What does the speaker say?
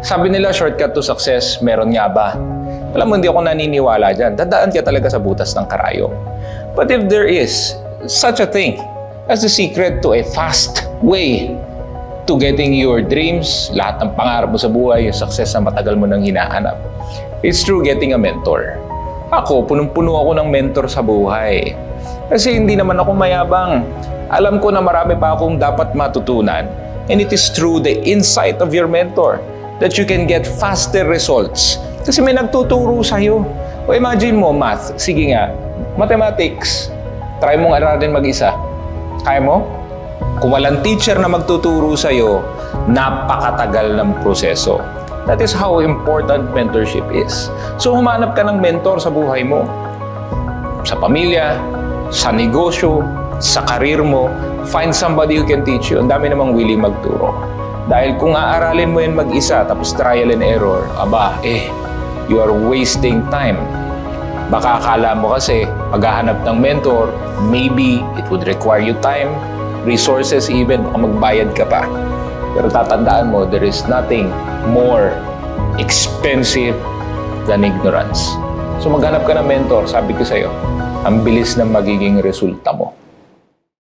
Sabi nila, shortcut to success, meron nga ba? Alam mo, hindi ako naniniwala dyan. Dadaan ka talaga sa butas ng karayom. But if there is such a thing as the secret to a fast way to getting your dreams, lahat ng pangarap mo sa buhay, yung success na matagal mo nang hinahanap, it's through getting a mentor. Ako, punong-puno ako ng mentor sa buhay. Kasi hindi naman ako mayabang. Alam ko na marami pa akong dapat matutunan. And it is through the insight of your mentor that you can get faster results. Kasi may nagtuturo sa'yo. O imagine mo, math. Sige nga, mathematics. Try mong aralin mag-isa. Kaya mo? Kung walang teacher na magtuturo sa'yo, napakatagal ng proseso. That is how important mentorship is. So humanap ka ng mentor sa buhay mo. Sa pamilya, sa negosyo, sa karir mo, find somebody who can teach you. Ang dami namang willing magturo. Dahil kung aaralin mo yan mag-isa, tapos trial and error, you are wasting time. Baka akala mo kasi, maghahanap ng mentor, maybe it would require you time, resources even, baka magbayad ka pa. Pero tatandaan mo, there is nothing more expensive than ignorance. So maghanap ka ng mentor, sabi ko sa'yo, ang bilis ng magiging resulta mo.